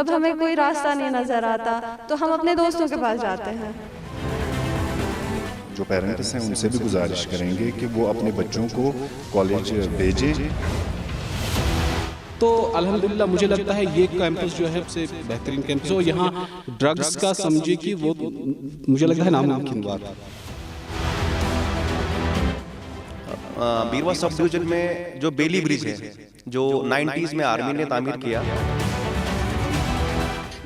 जब हमें कोई रास्ता नहीं नज़र आता तो हम अपने दोस्तों के पास जाते हैं। जो पेरेंट्स हैं उनसे भी गुजारिश करेंगे कि वो अपने बच्चों को कॉलेज भेजें। तो अल्हम्दुलिल्लाह मुझे लगता है ये कैंपस जो है सबसे बेहतरीन कैंपस और यहाँ ड्रग्स का समझे कि वो मुझे लगता है नामुमकिन बात। बीरवा सब डिवीजन में जो बेली ब्रिज है, जो 90s में आर्मी ने तामीर किया,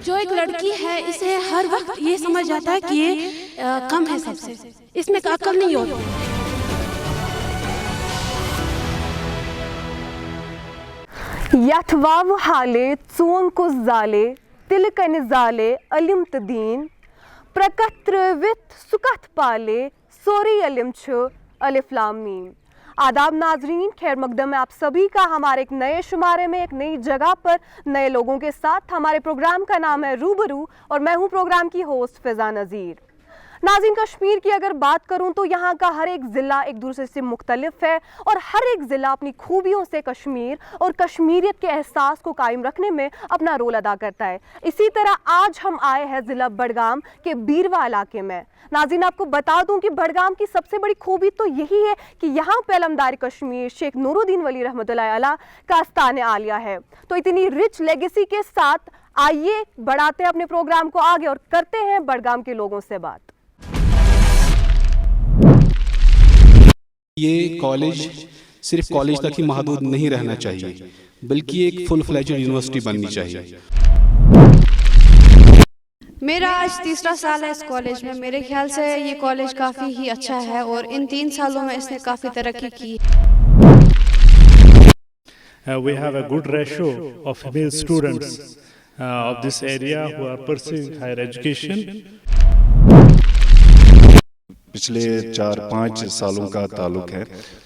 जो एक लड़की है इसे हर वक्त ये समझ जाता है कि ये कम है सबसे, इसमें अक्ल नहीं होती। यथवाव हाले चोन को जाले तिल कन जाले अलिम तदीन प्रकत्र वित सुकत पाले सोरी अलिम छु अलिफ लाम मीम। आदाब नाजरीन, खैर मकदम है आप सभी का हमारे एक नए शुमारे में, एक नई जगह पर नए लोगों के साथ। हमारे प्रोग्राम का नाम है रूबरू और मैं हूं प्रोग्राम की होस्ट फिजा नज़ीर। नाज़रीन, कश्मीर की अगर बात करूं तो यहाँ का हर एक ज़िला एक दूसरे से मुख्तलिफ है और हर एक ज़िला अपनी खूबियों से कश्मीर और कश्मीरियत के एहसास को कायम रखने में अपना रोल अदा करता है। इसी तरह आज हम आए हैं ज़िला बडगाम के बीरवा इलाके में। नाज़रीन, आपको बता दूं कि बडगाम की सबसे बड़ी खूबी तो यही है कि यहाँ पे अलमदार कश्मीर शेख नूरुद्दीन वली रहमतुल्लाह अलैह का आस्ताने आलिया है। तो इतनी रिच लेगेसी के साथ आइए बढ़ाते हैं अपने प्रोग्राम को आगे और करते हैं बडगाम के लोगों से बात। ये कॉलेज सिर्फ कॉलेज तक ही महदूद नहीं रहना चाहिए, बल्कि एक फुल फ्लेजेड यूनिवर्सिटी बननी चाहिए। मेरा आज तीसरा साल है इस कॉलेज में। मेरे ख्याल से ये कॉलेज काफ़ी ही अच्छा है और इन 3 सालों में इसने काफ़ी तरक्की की। We have a good ratio of female students of this area who are pursuing higher education. पिछले 4-5 सालों का ताल्लुक है,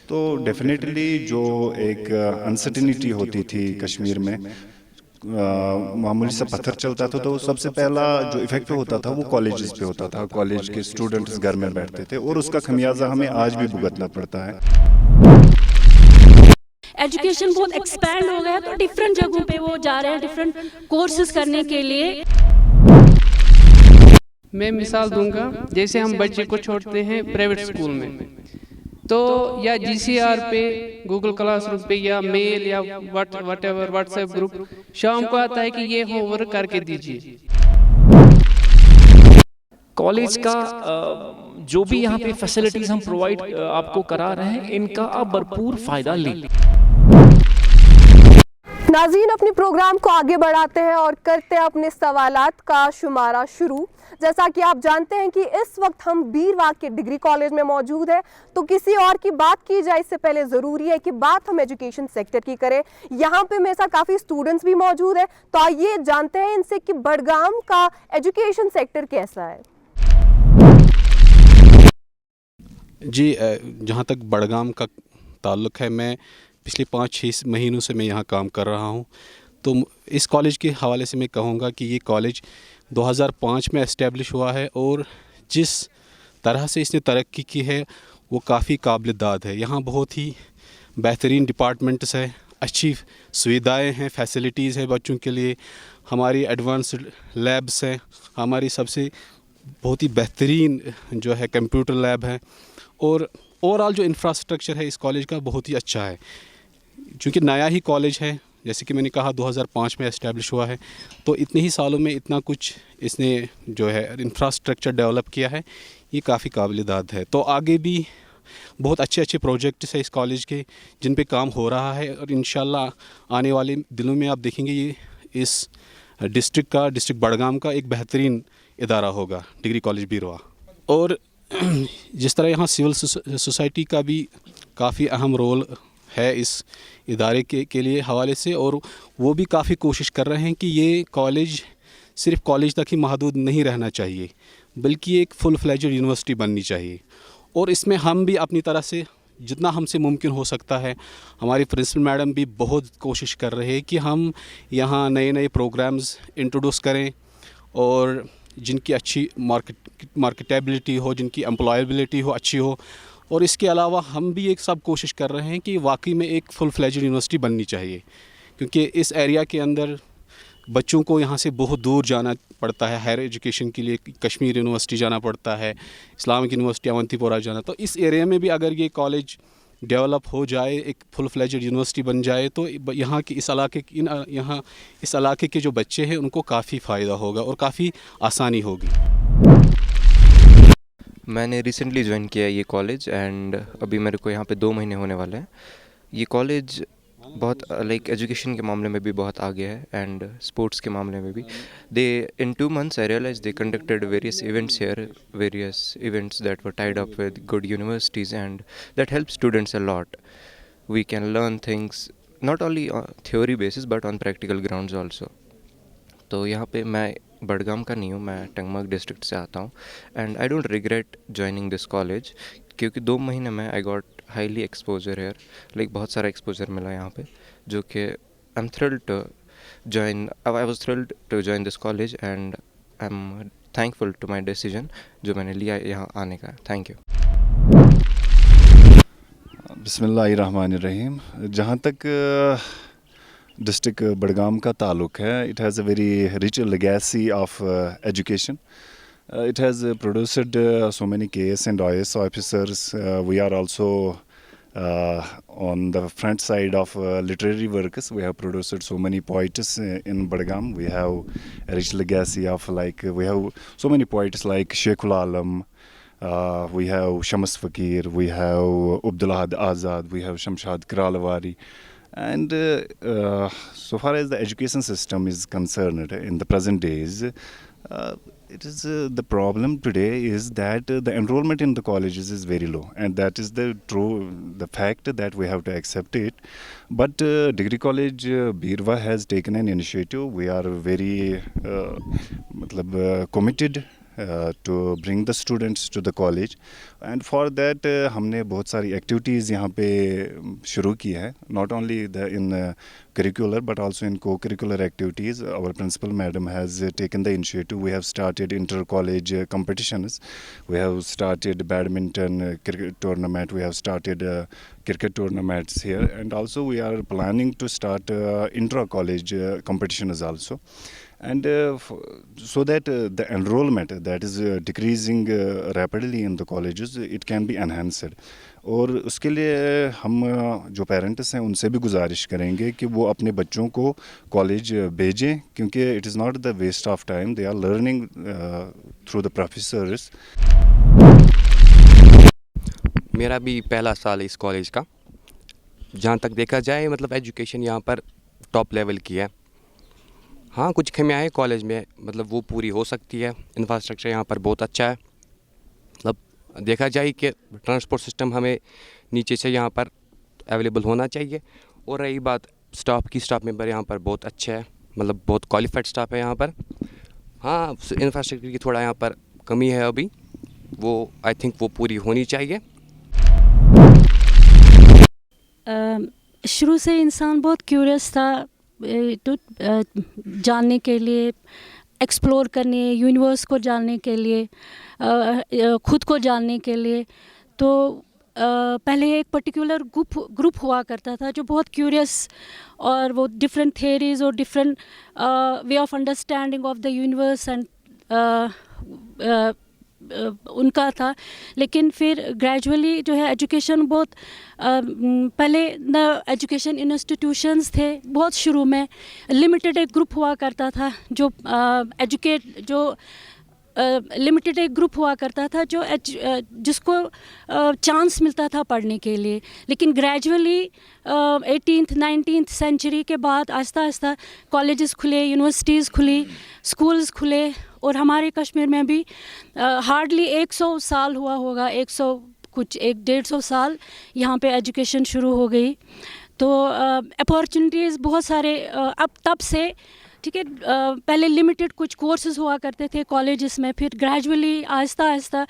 तो डेफिनेटली जो एक अनसर्टेनिटी होती थी कश्मीर में, मामूली सा पत्थर चलता था तो सबसे पहला जो इफेक्ट होता था वो कॉलेजेस पे होता था। कॉलेज के स्टूडेंट्स घर में बैठते थे और उसका खमियाजा हमें आज भी भुगतना पड़ता है। एजुकेशन बहुत एक्सपैंड हो गया तो डिफरेंट जगहों पे वो जा रहे हैं डिफरेंट कोर्सेज करने के लिए। मैं मिसाल दूंगा, जैसे हम बच्चे को छोड़ते हैं प्राइवेट स्कूल में तो या GCR पे, गूगल क्लासरूम पे या मेल या व्हाटएवर व्हाट्सएप ग्रुप शाम को आता है कि ये होमवर्क करके दीजिए। कॉलेज का जो भी यहाँ पे फैसिलिटीज हम प्रोवाइड आपको करा रहे हैं, इनका आप भरपूर फायदा लें। नाज़रीन, अपने प्रोग्राम को आगे बढ़ाते हैं और करते हैं अपने सवालात का शुमारा शुरू। जैसा कि आप जानते हैं कि इस वक्त हम बीरवा के डिग्री कॉलेज में मौजूद है, तो किसी और की बात की जाए इससे पहले ज़रूरी है कि बात हम एजुकेशन सेक्टर की करें। यहाँ पे मेरे साथ काफ़ी स्टूडेंट्स भी मौजूद है, तो आइए जानते हैं इनसे कि बडगाम का एजुकेशन सेक्टर कैसा है। जी, जहाँ तक बडगाम का ताल्लुक़ है, मैं पिछले 5-6 महीनों से मैं यहाँ काम कर रहा हूँ। तो इस कॉलेज के हवाले से मैं कहूँगा कि ये कॉलेज 2005 में एस्टेब्लिश हुआ है और जिस तरह से इसने तरक्की की है वो काफ़ी काबिल-ए-दाद है। यहाँ बहुत ही बेहतरीन डिपार्टमेंट्स हैं, अच्छी सुविधाएं हैं, फैसिलिटीज़ हैं बच्चों के लिए, हमारी एडवांस्ड लैब्स हैं, हमारी सबसे बहुत ही बेहतरीन जो है कंप्यूटर लैब है और ओवरऑल जो इंफ्रास्ट्रक्चर है इस कॉलेज का बहुत ही अच्छा है। चूँकि नया ही कॉलेज है, जैसे कि मैंने कहा 2005 में एस्टेब्लिश हुआ है, तो इतने ही सालों में इतना कुछ इसने जो है इंफ्रास्ट्रक्चर डेवलप किया है, ये काफ़ी काबिल-ए-दाद है। तो आगे भी बहुत अच्छे अच्छे प्रोजेक्ट्स हैं इस कॉलेज के जिन पे काम हो रहा है और इंशाल्लाह आने वाले दिनों में आप देखेंगे ये इस डिस्ट्रिक्ट बडगाम का एक बेहतरीन इदारा होगा, डिग्री कॉलेज बीरवा। और जिस तरह यहाँ सिविल सोसाइटी का भी काफ़ी अहम रोल है इस इदारे के लिए हवाले से, और वो भी काफ़ी कोशिश कर रहे हैं कि ये कॉलेज सिर्फ कॉलेज तक ही महदूद नहीं रहना चाहिए, बल्कि एक फुल फ्लेजेड यूनिवर्सिटी बननी चाहिए। और इसमें हम भी अपनी तरह से जितना हमसे मुमकिन हो सकता है, हमारी प्रिंसिपल मैडम भी बहुत कोशिश कर रहे हैं कि हम यहाँ नए नए प्रोग्राम्स इंट्रोड्यूस करें और जिनकी अच्छी मार्केटेबिलिटी हो, जिनकी एम्प्लॉयबिलिटी हो, अच्छी हो। और इसके अलावा हम भी एक सब कोशिश कर रहे हैं कि वाकई में एक फुल फ्लेजेड यूनिवर्सिटी बननी चाहिए, क्योंकि इस एरिया के अंदर बच्चों को यहाँ से बहुत दूर जाना पड़ता है हायर एजुकेशन के लिए, कश्मीर यूनिवर्सिटी जाना पड़ता है, इस्लामिक यूनिवर्सिटी अवंतीपोरा जाना। तो इस एरिया में भी अगर ये कॉलेज डेवलप हो जाए, एक फुल फ्लेजेड यूनिवर्सिटी बन जाए, तो यहाँ की इस इलाके के जो बच्चे हैं उनको काफ़ी फ़ायदा होगा और काफ़ी आसानी होगी। मैंने रिसेंटली ज्वाइन किया ये कॉलेज एंड अभी मेरे को यहाँ पे 2 महीने होने वाले हैं। ये कॉलेज बहुत लाइक एजुकेशन के मामले में भी बहुत आगे है एंड स्पोर्ट्स के मामले में भी। They in 2 months I realise they conducted various events here, various events that were tied up with good universities and that help students a lot. We can learn things not only theory basis but on practical grounds also. तो यहाँ पे मैं बड़गाम का नहीं हूँ, मैं Tangmarg district से आता हूँ and I don't regret joining this college, क्योंकि 2 महीने में I got highly exposure here, like बहुत सारा एक्सपोजर मिला यहाँ पे, जो कि I am thrilled to join, I was thrilled to join this college and I am thankful to my decision जो मैंने लिया यहाँ आने का। Thank you. बिस्मिल्लाहिर्रहमानिर्रहीम। जहाँ तक डिस्ट्रिक्ट बड़गाम का ताल्लुक है, it has a very rich legacy of education. It has produced so many KS and IS officers. We are also on the front side of literary works. We have produced so many poets in Badgam. We have a rich legacy of we have so many poets like Sheikhul Alam. We have Shams Fakir. We have Abdulahad Azad. We have Shamshad Kralawari. And so far as the education system is concerned in the present days, it is the problem today is that the enrollment in the colleges is very low, and that is the fact that we have to accept it. But Degree College Birwa has taken an initiative. We are very committed to bring the students to the college, and for that हमने बहुत सारी activities यहाँ पे शुरू की है, not only in curricular but also in co-curricular activities. Our principal madam has taken the initiative. We have started inter-college competitions. We have started badminton cricket tournament. We have started cricket tournaments here, and also we are planning to start intra-college competitions also. And so that the enrollment that is decreasing rapidly in the colleges, it can be enhanced. और उसके लिए हम जो parents हैं उनसे भी गुजारिश करेंगे कि वो अपने बच्चों को कॉलेज भेजें, क्योंकि it is not the waste of time, they are learning through the professors. मेरा भी पहला साल इस कॉलेज का. जहाँ तक देखा जाए मतलब एजुकेशन यहाँ पर टॉप लेवल की है. हाँ, कुछ कमियाँ हैं कॉलेज में, मतलब वो पूरी हो सकती है. इंफ्रास्ट्रक्चर यहाँ पर बहुत अच्छा है. मतलब देखा जाए कि ट्रांसपोर्ट सिस्टम हमें नीचे से यहाँ पर अवेलेबल होना चाहिए. और रही बात स्टाफ की, स्टाफ मेंबर यहाँ पर बहुत अच्छे है, मतलब बहुत क्वालिफाइड स्टाफ है यहाँ पर. हाँ, इंफ्रास्ट्रक्चर की थोड़ा यहाँ पर कमी है अभी, वो आई थिंक वो पूरी होनी चाहिए. शुरू से इंसान बहुत क्यूरियस था तो जानने के लिए, एक्सप्लोर करने, यूनिवर्स को जानने के लिए, खुद को जानने के लिए. तो पहले एक पर्टिकुलर ग्रुप हुआ करता था जो बहुत क्यूरियस, और वो डिफरेंट थियरीज़ और different way of understanding of the universe and उनका था. लेकिन फिर ग्रेजुअली जो है एजुकेशन बहुत पहले न एजुकेशन इंस्टीट्यूशंस थे, बहुत शुरू में लिमिटेड एक ग्रुप हुआ करता था जो लिमिटेड एक ग्रुप हुआ करता था जो जिसको चांस मिलता था पढ़ने के लिए. लेकिन ग्रेजुअली 18th 19th सेंचुरी के बाद आहिस्ता आहिस्ता कॉलेजेस खुले, यूनिवर्सिटीज़ खुली, स्कूल्स खुले. और हमारे कश्मीर में भी हार्डली 100 साल हुआ होगा, 150 साल यहाँ पे एजुकेशन शुरू हो गई. तो अपॉर्चुनिटीज़ बहुत सारे अब तब से, ठीक है. पहले लिमिटेड कुछ कोर्सेज हुआ करते थे कॉलेजेस में, फिर ग्रेजुअली आहिस्ता आहिस्ता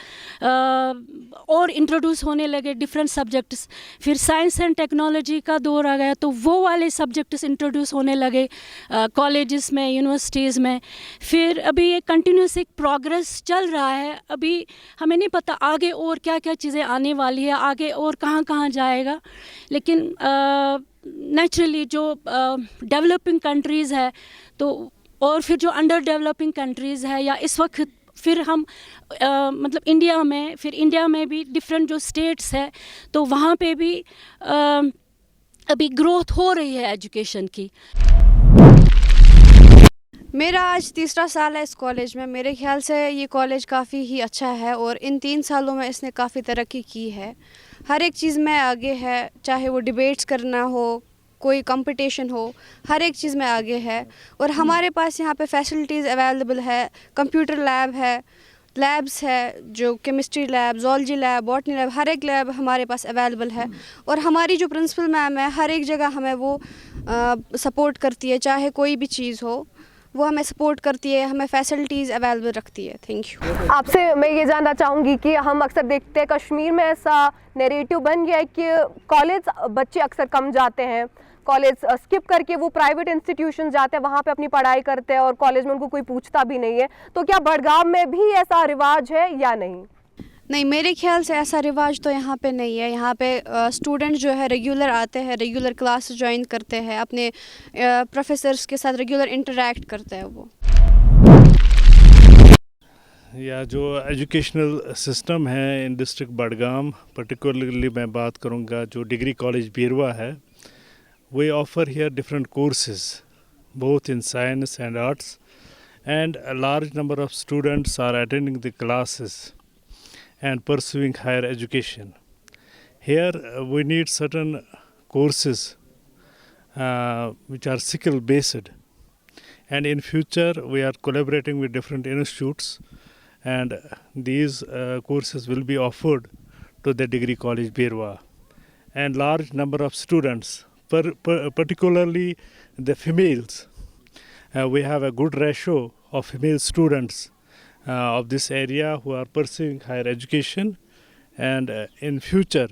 और इंट्रोड्यूस होने लगे डिफरेंट सब्जेक्ट्स. फिर साइंस एंड टेक्नोलॉजी का दौर आ गया, तो वो वाले सब्जेक्ट्स इंट्रोड्यूस होने लगे कॉलेजेस में, यूनिवर्सिटीज़ में. फिर अभी एक कंटिन्यूस एक प्रोग्रेस चल रहा है. अभी हमें नहीं पता आगे और क्या क्या चीज़ें आने वाली है, आगे और कहाँ कहाँ जाएगा. लेकिन नेचुरली जो डेवलपिंग कंट्रीज़ है तो और फिर जो अंडर डेवलपिंग कंट्रीज़ है या इस वक्त फिर हम मतलब इंडिया में भी डिफरेंट जो स्टेट्स है तो वहाँ पे भी अभी ग्रोथ हो रही है एजुकेशन की। मेरा आज तीसरा साल है इस कॉलेज में। मेरे ख्याल से ये कॉलेज काफ़ी ही अच्छा है और इन 3 सालों में इसने काफ़ी तरक्की की है। हर एक चीज़ में आगे है, चाहे वो डिबेट्स करना हो, कोई कंपटीशन हो, हर एक चीज़ में आगे है। और हमारे पास यहाँ पे फैसिलिटीज़ अवेलेबल है, कंप्यूटर लैब है, लैब्स है, जो chemistry lab, zoology lab, botany lab, हर एक लैब हमारे पास अवेलेबल है। और हमारी जो प्रिंसिपल मैम है हर एक जगह हमें वो सपोर्ट करती है, चाहे कोई भी चीज़ हो वो हमें सपोर्ट करती है, हमें फैसिलिटीज़ अवेलेबल रखती है। Thank you. आपसे मैं ये जानना चाहूँगी कि हम अक्सर देखते हैं कश्मीर में ऐसा नैरेटिव बन गया है कि कॉलेज बच्चे अक्सर कम जाते हैं, कॉलेज स्किप करके वो प्राइवेट इंस्टीट्यूशन जाते हैं, वहाँ पे अपनी पढ़ाई करते हैं और कॉलेज में उनको कोई पूछता भी नहीं है। तो क्या बड़गाम में भी ऐसा रिवाज है या नहीं? नहीं, मेरे ख्याल से ऐसा रिवाज तो यहाँ पे नहीं है। यहाँ पे स्टूडेंट जो है रेगुलर आते हैं, रेगुलर क्लास ज्वाइन करते हैं, अपने प्रोफेसर्स के साथ रेगुलर इंटरेक्ट करते हैं वो। या जो एजुकेशनल सिस्टम है इन डिस्ट्रिक्ट बडगाम, पर्टिकुलरली मैं बात करूँगा जो डिग्री कॉलेज बीरवा है, we offer here different courses both in science and arts, and a large number of students are attending the classes and pursuing higher education. Here we need certain courses which are skill based, and in future we are collaborating with different institutes, and these courses will be offered to the degree college Birwa, and large number of students, particularly the females. We have a good ratio of female students of this area who are pursuing higher education, and in future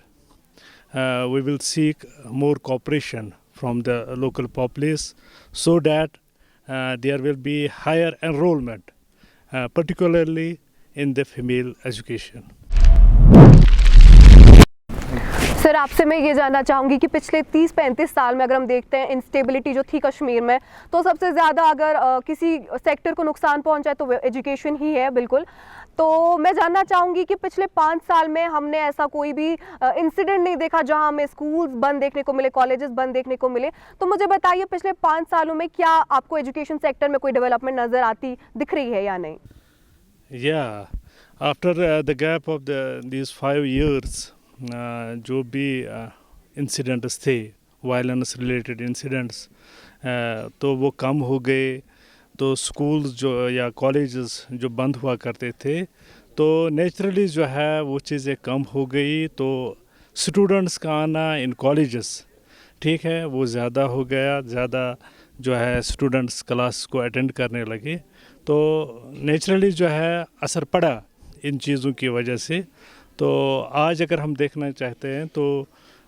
we will seek more cooperation from the local populace so that there will be higher enrollment, particularly in the female education. Sir, आपसे मैं ये जानना चाहूँगी कि पिछले 30-35 साल में अगर हम देखते हैं इंस्टेबिलिटी जो थी कश्मीर में, तो सबसे ज़्यादा अगर किसी सेक्टर को नुकसान पहुँचा है तो एजुकेशन ही है, बिल्कुल। तो मैं जानना चाहूँगी कि पिछले 5 साल में हमने ऐसा कोई भी इंसिडेंट नहीं देखा जहाँ हमें स्कूल्स बंद देखने को मिले, कॉलेजेस बंद देखने को मिले। तो मुझे बताइए पिछले 5 सालों में क्या आपको एजुकेशन सेक्टर में कोई डेवलपमेंट नज़र आती दिख रही है या नहीं? After the gap of these 5 years, जो भी इंसिडेंट्स थे, वायलेंस रिलेटेड इंसिडेंट्स, तो वो कम हो गए। तो स्कूल्स जो या कॉलेजेस जो बंद हुआ करते थे, तो नेचुरली जो है वो चीज़ें कम हो गई। तो स्टूडेंट्स का आना इन कॉलेजेस, ठीक है, वो ज़्यादा हो गया, ज़्यादा जो है स्टूडेंट्स क्लास को अटेंड करने लगे। तो नेचुरली जो है असर पड़ा इन चीज़ों की वजह से। तो आज अगर हम देखना चाहते हैं तो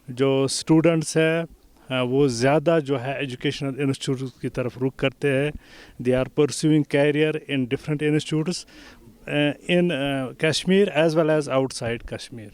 जो स्टूडेंट्स है वो ज़्यादा जो है एजुकेशनल इंस्टीट्यूट की तरफ रुख करते हैं। They are pursuing career in different institutes in Kashmir as well as outside Kashmir.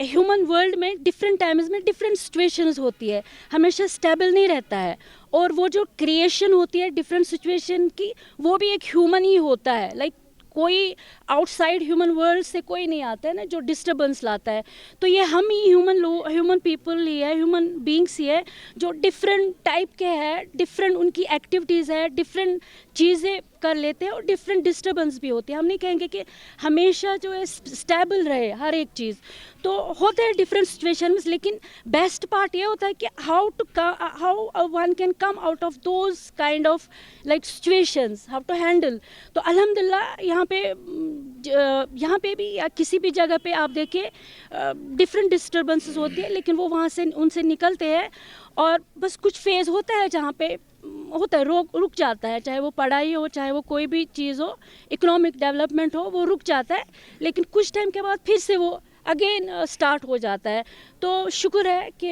Human world में डिफरेंट टाइम्स में डिफरेंट सिचुएशंस होती है, हमेशा स्टेबल नहीं रहता है। और वो जो क्रिएशन होती है डिफरेंट सिचुएशन की, वो भी एक ह्यूमन ही होता है। लाइक कोई आउटसाइड ह्यूमन वर्ल्ड से कोई नहीं आता है ना जो डिस्टर्बेंस लाता है। तो ये हम ही ह्यूमन पीपल ही है, ह्यूमन बींग्स ही है जो डिफरेंट टाइप के हैं, डिफरेंट उनकी एक्टिविटीज़ है, डिफरेंट चीज़ें कर लेते हैं और डिफरेंट डिस्टर्बेंस भी होती है। हम नहीं कहेंगे कि हमेशा जो है स्टेबल रहे हर एक चीज़, तो होते हैं डिफरेंट सिचुएशंस। लेकिन बेस्ट पार्ट ये होता है कि how one can come out of those kind of like situations, how to handle. तो अल्हम्दुलिल्लाह यहाँ पे भी या किसी भी जगह पे आप देखिए डिफरेंट डिस्टर्बेंसेस होती है, लेकिन वो वहाँ से उनसे निकलते हैं। और बस कुछ फेज़ होता है जहाँ पे होता है रुक जाता है, चाहे वो पढ़ाई हो, चाहे वो कोई भी चीज़ हो, इकोनॉमिक डेवलपमेंट हो, वो रुक जाता है। लेकिन कुछ टाइम के बाद फिर से वो अगेन स्टार्ट हो जाता है। तो शुक्र है कि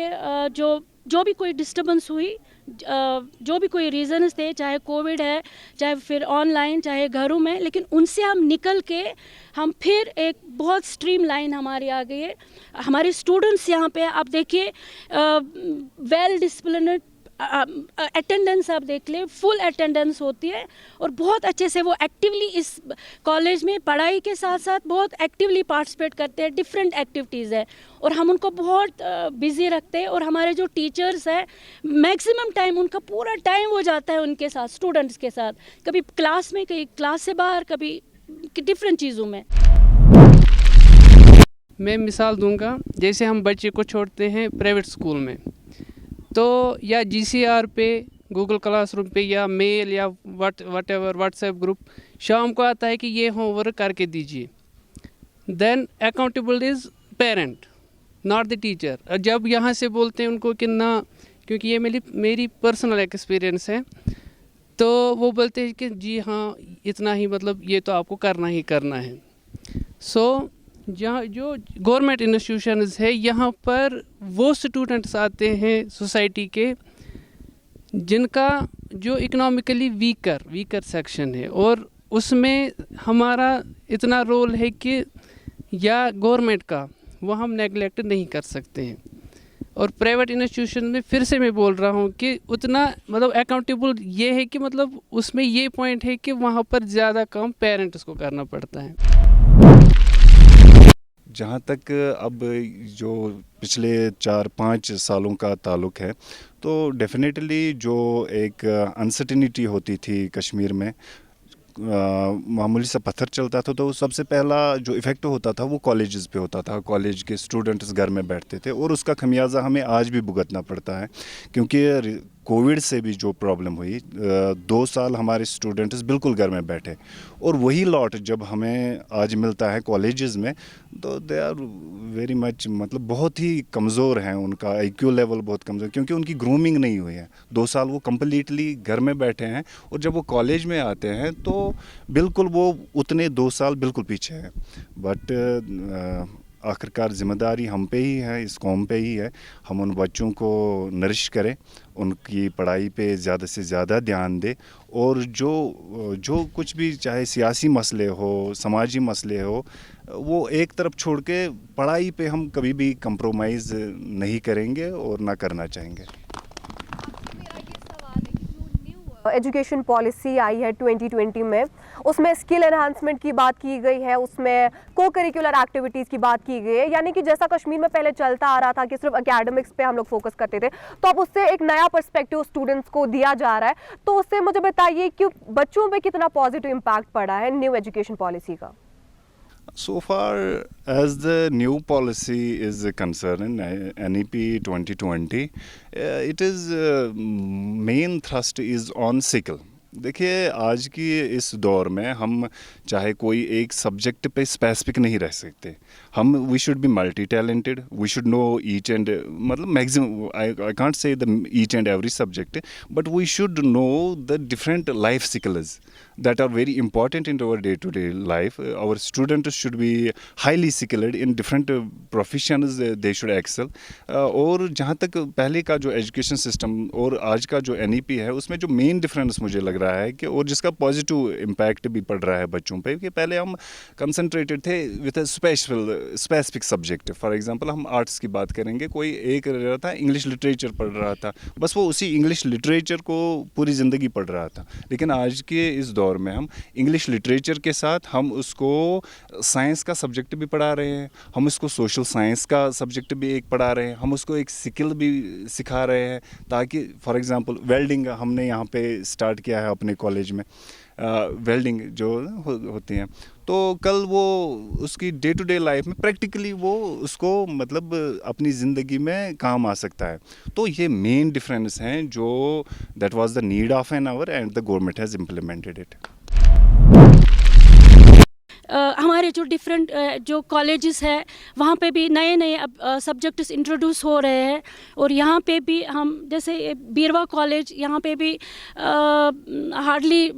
जो भी कोई डिस्टर्बेंस हुई, जो भी कोई रीज़न्स थे, चाहे कोविड है, चाहे फिर ऑनलाइन, चाहे घरों में, लेकिन उनसे हम निकल के हम फिर एक बहुत स्ट्रीम लाइन हमारी आ गई है। हमारे स्टूडेंट्स यहाँ पे आप देखिए वेल डिसिप्लिन्ड अटेंडेंस आप देख लें, फुल अटेंडेंस होती है और बहुत अच्छे से वो एक्टिवली इस कॉलेज में पढ़ाई के साथ साथ बहुत एक्टिवली पार्टिसिपेट करते हैं, डिफरेंट एक्टिविटीज़ है और हम उनको बहुत बिजी रखते हैं। और हमारे जो टीचर्स हैं मैक्सिमम टाइम उनका पूरा टाइम हो जाता है उनके साथ, स्टूडेंट्स के साथ, कभी क्लास में, कभी क्लास से बाहर, कभी डिफरेंट चीज़ों में। मैं मिसाल दूंगा, जैसे हम बच्चे को छोड़ते हैं प्राइवेट स्कूल में, तो या GCR पे, गूगल क्लासरूम पे या मेल या व्हाटएवर व्हाट्सएप ग्रुप शाम को आता है कि ये होमवर्क करके दीजिए। Then accountable is parent, not the teacher. जब यहाँ से बोलते हैं उनको कि ना, क्योंकि ये मेरी पर्सनल एक्सपीरियंस है, तो वो बोलते हैं कि जी हाँ इतना ही, मतलब ये तो आपको करना ही करना है। सो जहाँ जो गवर्नमेंट इंस्टीट्यूशंस है, यहाँ पर वो स्टूडेंट्स आते हैं सोसाइटी के जिनका जो इकोनॉमिकली वीकर सेक्शन है, और उसमें हमारा इतना रोल है कि या गवर्नमेंट का वो हम नेगलेक्ट नहीं कर सकते हैं। और प्राइवेट इंस्टीट्यूशन में फिर से मैं बोल रहा हूँ कि उतना मतलब अकाउंटेबल ये है कि मतलब उसमें ये पॉइंट है कि वहाँ पर ज़्यादा काम पेरेंट्स को करना पड़ता है। जहाँ तक अब जो पिछले 4-5 सालों का ताल्लुक़ है, तो डेफिनेटली जो एक अनसर्टेनिटी होती थी कश्मीर में, मामूली सा पत्थर चलता था, तो सबसे पहला जो इफ़ेक्ट होता था वो कॉलेजेस पे होता था। कॉलेज के स्टूडेंट्स घर में बैठते थे और उसका खमियाजा हमें आज भी भुगतना पड़ता है, क्योंकि कोविड से भी जो प्रॉब्लम हुई, 2 साल हमारे स्टूडेंट्स बिल्कुल घर में बैठे, और वही लॉट जब हमें आज मिलता है कॉलेजेस में, तो दे आर वेरी मच, मतलब बहुत ही कमज़ोर हैं, उनका IQ लेवल बहुत कमज़ोर, क्योंकि उनकी ग्रूमिंग नहीं हुई है। 2 साल वो कम्प्लीटली घर में बैठे हैं, और जब वो कॉलेज में आते हैं तो बिल्कुल वो उतने 2 साल बिल्कुल पीछे हैं। बट आखिरकार ज़िम्मेदारी हम पे ही है, इस कौम पे ही है, हम उन बच्चों को नरिश करें, उनकी पढ़ाई पे ज़्यादा से ज़्यादा ध्यान दें, और जो कुछ भी, चाहे सियासी मसले हो, समाजी मसले हो, वो एक तरफ छोड़ के पढ़ाई पे हम कभी भी कंप्रोमाइज़ नहीं करेंगे और ना करना चाहेंगे। एजुकेशन पॉलिसी आई है 2020 में, उसमें स्किल एनहांसमेंट की बात की गई है, उसमें को करिकुलर एक्टिविटीज़ की बात की गई है। यानी कि जैसा कश्मीर में पहले चलता आ रहा था कि सिर्फ एकेडमिक्स पे हम लोग फोकस करते थे, तो अब उससे एक नया पर्सपेक्टिव स्टूडेंट्स को दिया जा रहा है। तो उससे मुझे बताइए कि बच्चों पे कितना पॉजिटिव इम्पैक्ट पड़ा है न्यू एजुकेशन पॉलिसी का। So far as the new policy is concerned, NEP 2020, it is main thrust is on skill. देखिए, आज की इस दौर में हम चाहे कोई एक सब्जेक्ट पे स्पेसिफिक नहीं रह सकते। हम we should be multi talented, we should know each and, मतलब maximum, I can't say the each and every subject, but we should know the different life skills that are very important in our day-to-day life. Our students should be highly skilled in different professions, they should excel. और जहाँ तक पहले का जो education system और आज का जो NEP है, उसमें जो मेन डिफरेंस मुझे लग रहा है कि, और जिसका पॉजिटिव इम्पैक्ट भी पड़ रहा है बच्चों पे, कि पहले हम कंसंट्रेटेड थे with specific subject. For example हम आर्ट्स की बात करेंगे, कोई एक रह रहा था इंग्लिश लिटरेचर पढ़ रहा था, बस वो उसी इंग्लिश लिटरेचर को पूरी ज़िंदगी पढ़ रहा था। लेकिन आज के इस दौर में हम इंग्लिश लिटरेचर के साथ हम उसको साइंस का सब्जेक्ट भी पढ़ा रहे हैं, हम उसको सोशल साइंस का सब्जेक्ट भी एक पढ़ा रहे हैं, हम उसको एक स्किल भी सिखा रहे हैं, ताकि फॉर एग्जांपल वेल्डिंग हमने यहाँ पे स्टार्ट किया है अपने कॉलेज में, वेल्डिंग जो होती हैं, तो कल वो उसकी डे टू डे लाइफ में प्रैक्टिकली वो उसको मतलब अपनी ज़िंदगी में काम आ सकता है। तो ये मेन डिफरेंस हैं जो that was the need of an hour and the government has implemented it. हमारे जो डिफरेंट जो कॉलेजेस है वहाँ पे भी नए नए अब सब्जेक्ट्स इंट्रोड्यूस हो रहे हैं, और यहाँ पे भी हम जैसे बीरवा कॉलेज, यहाँ पे भी हार्डली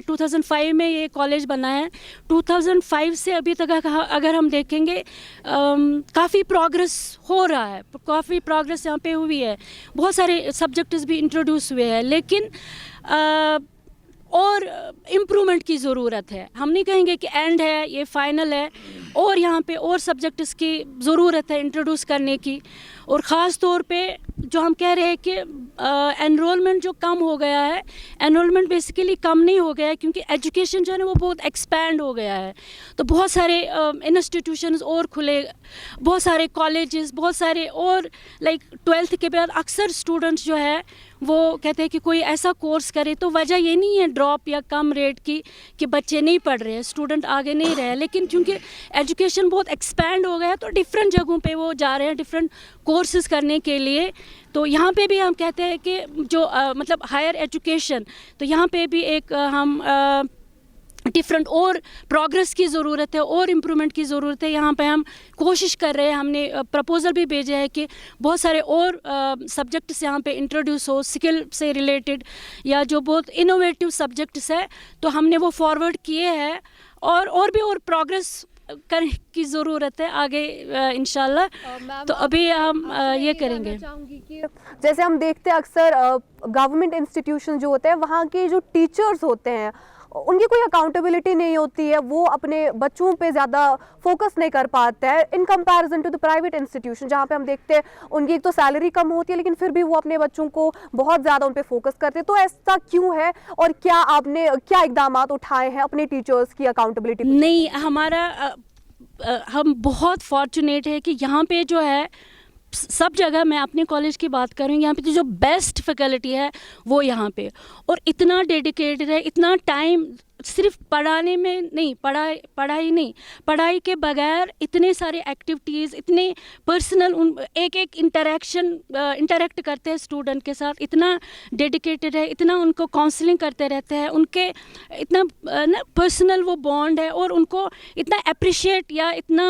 2005 में ये कॉलेज बना है। 2005 से अभी तक अगर हम देखेंगे काफ़ी प्रोग्रेस हो रहा है, काफ़ी प्रोग्रेस यहाँ पे हुई है, बहुत सारे सब्जेक्ट्स भी इंट्रोड्यूस हुए हैं, लेकिन और इम्प्रूवमेंट की ज़रूरत है। हम नहीं कहेंगे कि एंड है, ये फाइनल है, और यहाँ पे और सब्जेक्ट्स की ज़रूरत है इंट्रोड्यूस करने की। और ख़ास तौर पे जो हम कह रहे हैं कि एनरोलमेंट जो कम हो गया है, एनरोलमेंट बेसिकली कम नहीं हो गया है क्योंकि एजुकेशन जो है ना वो बहुत एक्सपैंड हो गया है। तो बहुत सारे इंस्टीट्यूशंस और खुले, बहुत सारे कॉलेजेस, बहुत सारे और लाइक 12th के बाद अक्सर स्टूडेंट्स जो है वो कहते हैं कि कोई ऐसा कोर्स करे। तो वजह ये नहीं है ड्रॉप या कम रेट की कि बच्चे नहीं पढ़ रहे हैं, स्टूडेंट आगे नहीं रहे, लेकिन क्योंकि एजुकेशन बहुत एक्सपैंड हो गया है तो डिफरेंट जगहों पे वो जा रहे हैं डिफरेंट कोर्सेज़ करने के लिए। तो यहाँ पे भी हम कहते हैं कि जो मतलब हायर एजुकेशन, तो यहाँ पे भी एक हम डिफरेंट और प्रोग्रेस की ज़रूरत है और इम्प्रूवमेंट की ज़रूरत है। यहाँ पे हम कोशिश कर रहे हैं, हमने प्रपोज़ल भी भेजा है कि बहुत सारे और सब्जेक्ट्स यहाँ पे इंट्रोड्यूस हो, स्किल से रिलेटेड या जो बहुत इनोवेटिव सब्जेक्ट्स है, तो हमने वो फॉरवर्ड किए हैं और भी और प्रोग्रेस करने की ज़रूरत है आगे इंशाल्लाह। तो अभी हम ये करेंगे। जैसे हम देखते हैं अक्सर गवर्नमेंट इंस्टीट्यूशन जो होते हैं वहाँ के जो टीचर्स होते हैं उनकी कोई अकाउंटेबिलिटी नहीं होती है, वो अपने बच्चों पे ज़्यादा फोकस नहीं कर पाते हैं in comparison to the private institution, जहाँ पे हम देखते हैं उनकी एक तो सैलरी कम होती है लेकिन फिर भी वो अपने बच्चों को बहुत ज़्यादा उन पे फोकस करते हैं। तो ऐसा क्यों है और क्या आपने क्या इकदाम उठाए हैं अपने टीचर्स की अकाउंटेबिलिटी? नहीं, हम बहुत फॉर्चुनेट है कि यहाँ पे जो है सब जगह, मैं अपने कॉलेज की बात करूँ, यहाँ पे तो जो बेस्ट फैकल्टी है वो यहाँ पे, और इतना डेडिकेटेड है, इतना टाइम सिर्फ पढ़ाने में नहीं, पढ़ाई के बगैर इतने सारे एक्टिविटीज़, इतने पर्सनल एक इंटरेक्ट करते हैं स्टूडेंट के साथ, इतना डेडिकेटेड है, इतना उनको काउंसलिंग करते रहते हैं, उनके इतना ना पर्सनल वो बॉन्ड है, और उनको इतना अप्रिशिएट या इतना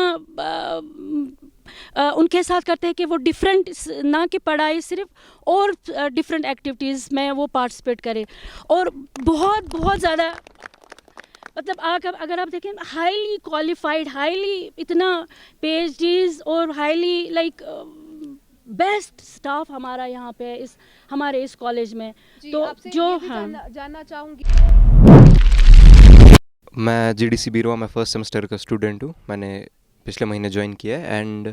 उनके साथ करते हैं कि वो डिफरेंट ना कि पढ़ाई सिर्फ, और डिफरेंट एक्टिविटीज़ में वो पार्टिसिपेट करें। और बहुत बहुत ज़्यादा मतलब अगर आप देखें हाईली क्वालिफाइड, हाईली इतना PhDs और हाईली लाइक बेस्ट स्टाफ हमारा यहाँ पे हमारे इस कॉलेज में। तो जो जानना चाहूँगी, मैं GDC बीरवा में फर्स्ट सेमेस्टर का स्टूडेंट हूँ। मैंने पिछले महीने ज्वाइन किया है एंड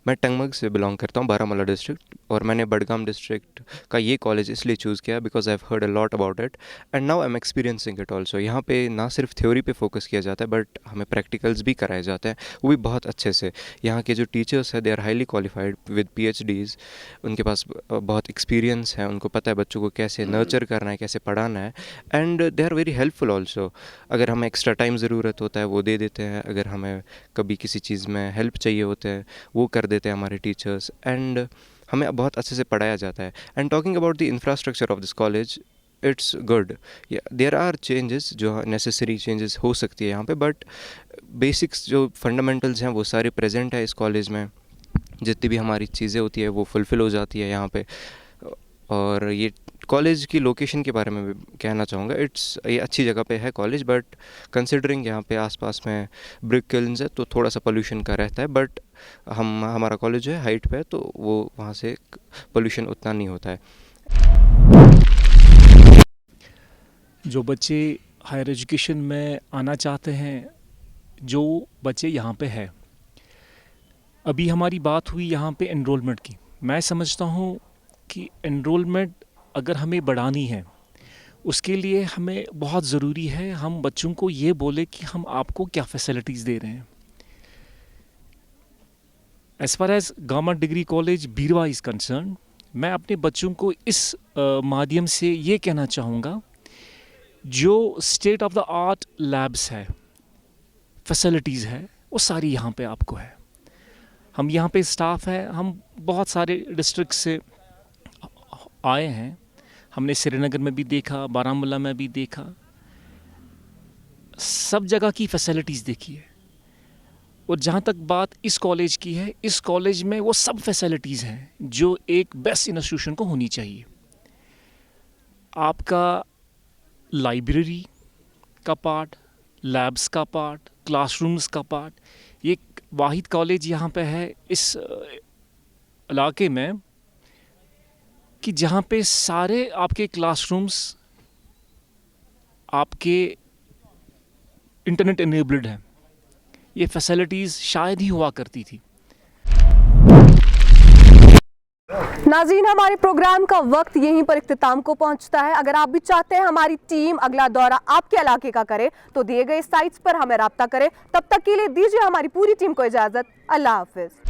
मैं टंगमग से बिलोंग करता हूँ, बारामूला डिस्ट्रिक्ट, और मैंने बडगाम डिस्ट्रिक्ट का ये कॉलेज इसलिए चूज़ किया because I have heard a lot about it and now I am experiencing it also. यहाँ पे ना सिर्फ थ्योरी पे फोकस किया जाता है बट हमें प्रैक्टिकल्स भी कराए जाते हैं, वो भी बहुत अच्छे से। यहाँ के जो टीचर्स हैं they are highly qualified with PhDs, उनके पास बहुत एक्सपीरियंस है, उनको पता है बच्चों को कैसे नर्चर करना है, कैसे पढ़ाना है, and they are very helpful also. अगर हमें एक्स्ट्रा टाइम ज़रूरत होता है वो दे देते हैं, अगर हमें कभी किसी चीज़ में हेल्प चाहिए होते हैं वो कर देते हैं हमारे टीचर्स, एंड हमें बहुत अच्छे से पढ़ाया जाता है। And talking about the infrastructure of this college, it's good. There are changes, जो नेसेसरी चेंजेस हो सकती है यहाँ पे, बट बेसिक्स जो फंडामेंटल्स हैं वो सारे प्रेजेंट है इस कॉलेज में। जितनी भी हमारी चीज़ें होती है वो फुलफ़िल हो जाती है यहाँ पे। और ये कॉलेज की लोकेशन के बारे में भी कहना चाहूँगा, ये अच्छी जगह पे है कॉलेज, बट कंसिडरिंग यहाँ पे आसपास में ब्रिक किल्न्स है तो थोड़ा सा पोल्यूशन का रहता है, बट हमारा कॉलेज जो है हाइट पे है तो वो वहाँ से पोल्यूशन उतना नहीं होता है। जो बच्चे हायर एजुकेशन में आना चाहते हैं, जो बच्चे यहाँ पे है, अभी हमारी बात हुई यहाँ पे एनरोलमेंट की। मैं समझता हूँ कि एनरोलमेंट अगर हमें बढ़ानी है उसके लिए हमें बहुत ज़रूरी है हम बच्चों को ये बोले कि हम आपको क्या फैसिलिटीज़ दे रहे हैं। As far as government degree college Beerwah is concern, मैं अपने बच्चों को इस माध्यम से ये कहना चाहूँगा, जो state of the art labs है, फैसिलिटीज़ है, वो सारी यहाँ पे आपको है। हम यहाँ पे स्टाफ है, हम बहुत सारे डिस्ट्रिक्ट से आए हैं, हमने श्रीनगर में भी देखा, बारामूला में भी देखा, सब जगह की फैसिलिटीज़ देखी है। और जहाँ तक बात इस कॉलेज की है, इस कॉलेज में वो सब फैसिलिटीज़ हैं जो एक बेस्ट इंस्टीट्यूशन को होनी चाहिए। आपका लाइब्रेरी का पार्ट, लैब्स का पार्ट, क्लासरूम्स का पार्ट, ये वाहिद कॉलेज यहाँ पे है इस इलाके में कि जहाँ पे सारे आपके क्लासरूम्स आपके इंटरनेट इनेबल्ड हैं। ये फैसिलिटीज़ शायद ही हुआ करती थी। नाज़रीन, हमारे प्रोग्राम का वक्त यहीं पर इख्तिताम को पहुंचता है। अगर आप भी चाहते हैं हमारी टीम अगला दौरा आपके इलाके का करे तो दिए गए साइट्स पर हमें राब्ता करें। तब तक के लिए दीजिए हमारी पूरी टीम को इजाज़त। अल्लाह हाफिज़।